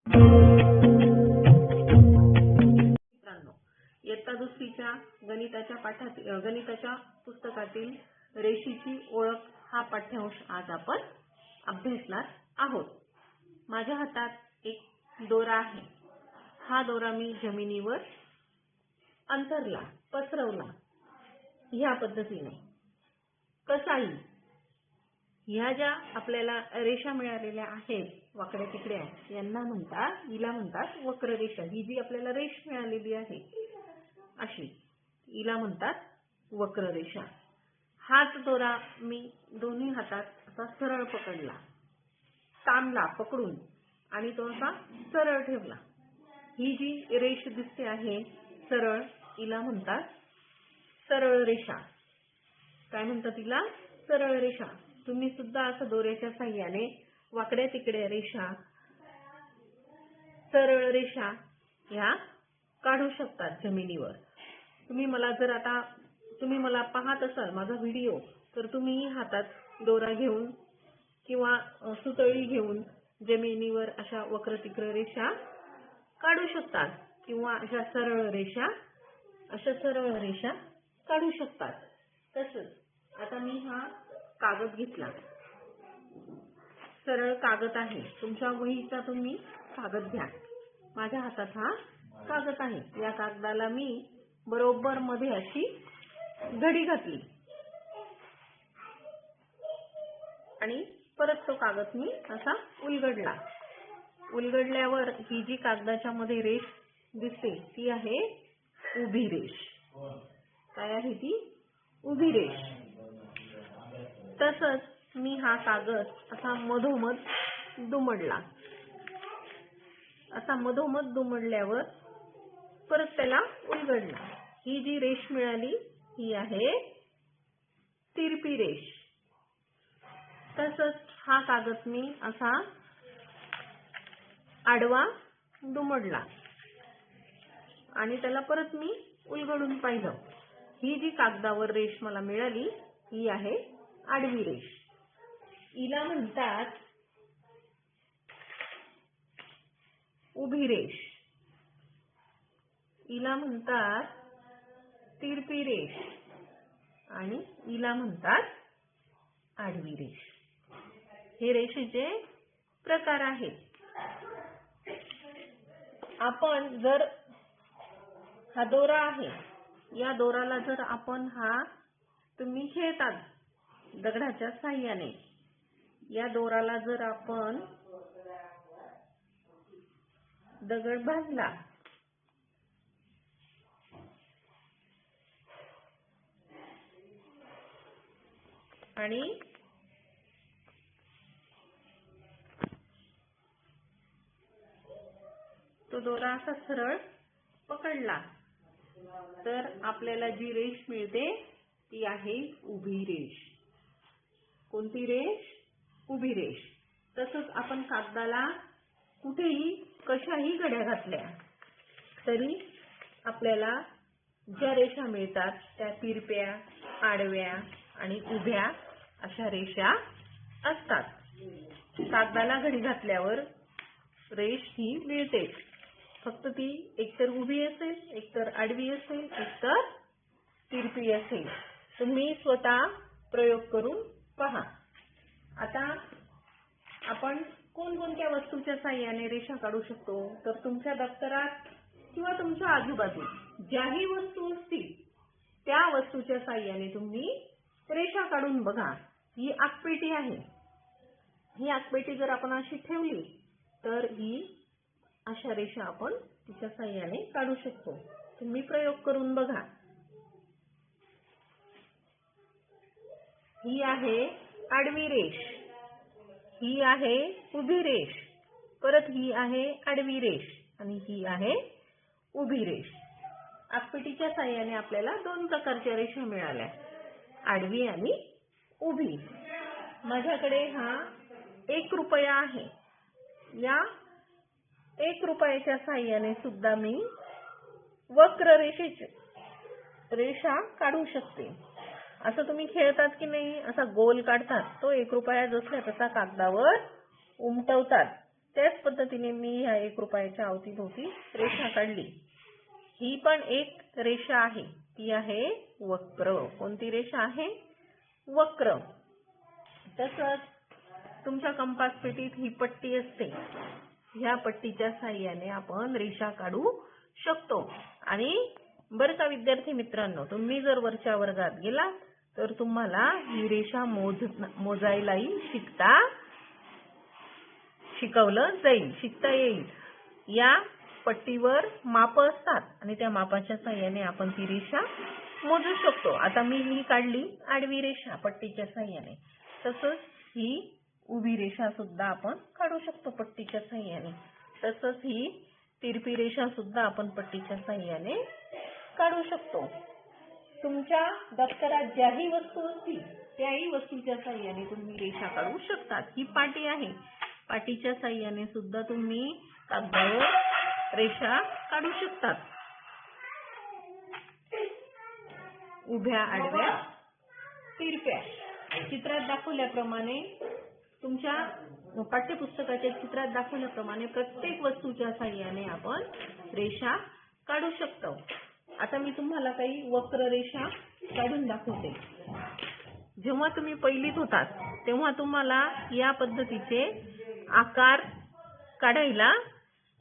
मित्रांनो, इयत्ता दुसरीच्या गणिताच्या पुस्तकातील रेषेची ओळख हा पाठ्यांश आज आपण अभ्यासणार आहोत। माझ्या हातात एक दोरा आहे। हा दोरा मी जमिनीवर अंतरला, पसरवला ह्या पद्धतीने। कसाई ह्या ज्या आपल्याला रेषा मिळालेल्या आहेत वाकड्या तिकड्या यांना हिला म्हणतात वक्ररेषा। ही जी आपल्याला रेष मिळालेली आहे अशी हिला म्हणतात वक्ररेषा। हाच दोरा मी दोन्ही हातात असा सरळ पकडला, ताणला पकडून आणि तो असा सरळ ठेवला। ही जी रेष दिसते आहे सरळ, हिला म्हणतात सरळ रेषा। काय म्हणतात तिला? सरळ रेषा। तुम्ही सुद्धा असं दोऱ्याच्या साहाय्याने वाकड्या तिकड्या रेषा, सरळ रेषा ह्या काढू शकतात जमिनीवर। तुम्ही मला पाहत असाल माझा व्हिडिओ, तर तुम्ही हातात दोरा घेऊन किंवा सुतळी घेऊन जमिनीवर अशा वक्रतिक्र रेषा काढू शकतात किंवा अशा सरळ रेषा काढू शकतात। तसंच आता मी हा कागद घेतला, सरळ कागद आहे। तुमच्या वहीचा तुम्ही कागद घ्या। माझ्या हातात हा कागद आहे। या कागदाला मी बरोबर मध्ये अशी घडी घातली आणि परत तो कागद मी असा उलगडला। उलगडल्यावर ही जी कागदाच्या मध्ये रेष दिसते ती आहे उभी रेष। काय आहे ती? उभी रेष। तसंच मी हा कागद असा मधोमध दुमडला। असा मधोमध दुमडल्यावर परत त्याला उलगडला। ही जी रेष मिळाली ही आहे तिरपी रेष। तसंच हा कागद मी असा आडवा दुमडला आणि त्याला परत मी उलगडून पाहिलं। ही जी कागदावर रेष मला मिळाली ही आहे आडवी रेष। हिला म्हणतात उभी रेष, हिला म्हणतात तिरपी रेष आणि हिला म्हणतात आडवी रेष। हे रेषेचे प्रकार आहेत। आपण जर हा दोरा आहे, या दोराला जर आपण तुम्ही खेळतात दगडाच्या साहाय्याने, या दोराला जर आपण दगड बांधला आणि तो दोरा असा सरळ पकडला तर आपल्याला जी रेष मिळते ती आहे उभी रेष। कोणती रेष? उभी रेष। तसंच आपण कागदाला कुठेही कशाही घड्या घातल्या तरी आपल्याला ज्या रेषा मिळतात त्या तिरप्या, आडव्या आणि उभ्या अशा रेषा असतात। कागदाला घडी घातल्यावर रेष ही मिळते, फक्त ती एकतर उभी असेल, एकतर आडवी असेल, एकतर तिरपी असेल। तुम्ही स्वतः प्रयोग करून पहा। आता आपण कोणकोणत्या वस्तूच्या साहाय्याने रेषा काढू शकतो? तर तुमच्या दप्तरात किंवा तुमच्या आजूबाजूला ज्याही वस्तू असतील त्या वस्तूच्या साहाय्याने तुम्ही रेषा काढून बघा। ही आगपेटी आहे। ही आगपेटी जर आपण अशी ठेवली तर ही अशा रेषा आपण तिच्या साहाय्याने काढू शकतो। तुम्ही प्रयोग करून बघा। ही आहे आडवी रेष, ही आहे उभी रेष, परत ही आहे आडवी रेष आणि ही आहे उभी रेष। आगपेटीच्या साहाय्याने आपल्याला दोन प्रकारच्या रेषा मिळाल्या, आडवी आणि उभी। माझ्याकडे हा 1 रुपया आहे। या 1 रुपयाच्या साहाय्याने सुद्धा मी वक्र रेषा काढू शकते। असं तुम्ही खेळतात की नाही? असा गोल काढतात, तो 1 रुपया जसा तसा कागदावर उमटवतात, त्याच पद्धतीने मी ह्या 1 रुपयाच्या अवतीभोवती रेषा काढली. ही पण एक रेषा आहे, ती आहे वक्र. कोणती रेषा आहे? वक्र. तसंच तुमच्या कंपास पेटीत ही पट्टी असते. ह्या पट्टीच्या साहाय्याने आपण रेषा काढू शकतो. आणि बरं का विद्यार्थी मित्रांनो, तुम्ही जर वरच्या वर्गात गेला तर तुम्हाला ही रेषा मोजायलाही शिकता येईल. या पट्टीवर माप असतात आणि त्या मापाच्या साहाय्याने आपण ती रेषा मोजू शकतो. आता मी ही काढली आडवी रेषा पट्टीच्या साहाय्याने. तसंच ही उभी रेषा सुद्धा आपण काढू शकतो पट्टीच्या साहाय्याने. तसंच ही तिरपी रेषा सुद्धा आपण पट्टीच्या साहाय्याने काढू शकतो. तुमच्या दप्तरात ज्याही वस्तू असतील त्याही वस्तूच्या साहाय्याने तुम्ही रेषा काढू शकतात. ही पाटी आहे. पाटीच्या साहाय्याने सुद्धा तुम्ही कागदावर रेषा काढू शकतात. उभ्या, आडव्या, तिरप्या. चित्रात दाखवल्याप्रमाणे तुमच्या पाठ्यपुस्तकाच्या चित्रात दाखवल्याप्रमाणे प्रत्येक वस्तूच्या साहाय्याने आपण रेषा काढू शकतो. आता मी तुम्हाला काही वक्र रेषा काढून दाखवते. जेव्हा तुम्ही पहिलीत होतात तेव्हा तुम्हाला या पद्धतीचे आकार काढायला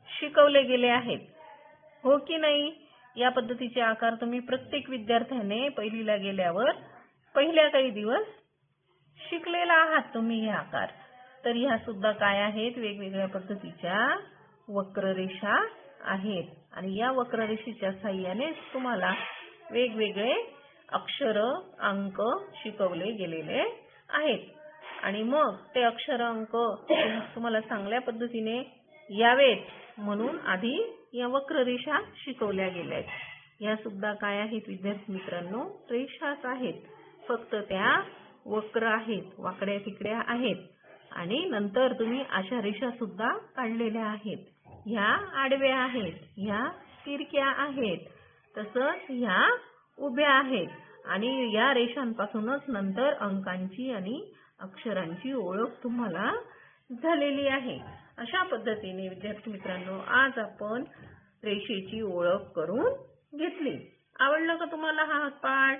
शिकवले गेले आहेत, हो की नाही? या पद्धतीचे आकार तुम्ही प्रत्येक विद्यार्थ्याने पहिलीला गेल्यावर पहिल्या काही दिवस शिकलेला आहात तुम्ही हे आकार. तर ह्या सुद्धा काय आहेत? वेगवेगळ्या पद्धतीच्या वक्ररेषा आहेत. आणि या वक्ररेषेच्या साहाय्याने तुम्हाला वेगवेगळे अक्षर, अंक शिकवले गेलेले आहेत. आणि मग ते अक्षर, अंक तुम्हाला चांगल्या पद्धतीने यावेत म्हणून आधी या वक्ररेषा शिकवल्या गेल्या आहेत. ह्या सुद्धा काय आहेत विद्यार्थी मित्रांनो? रेषाच आहेत. फक्त त्या वक्र आहेत, वाकड्या तिकड्या आहेत. आणि नंतर तुम्ही अशा रेषा सुद्धा काढलेल्या आहेत. ह्या आडव्या आहेत, ह्या तिरक्या आहेत, तसंच ह्या उभ्या आहेत. आणि या रेषांपासूनच नंतर अंकांची आणि अक्षरांची ओळख तुम्हाला झालेली आहे. अशा पद्धतीने विद्यार्थी मित्रांनो आज आपण रेषेची ओळख करून घेतली. आवडलं का तुम्हाला हा पाठ?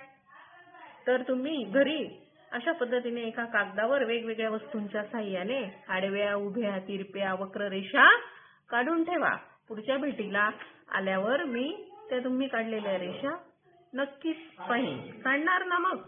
तर तुम्ही घरी अशा पद्धतीने एका कागदावर वेगवेगळ्या वस्तूंच्या साहाय्याने आडव्या, उभ्या, तिरप्या, वक्ररेषा काढून ठेवा. पुढच्या भेटीला आल्यावर मी त्या तुम्ही काढलेल्या रेषा नक्कीच पाहीन. काढणार ना मग?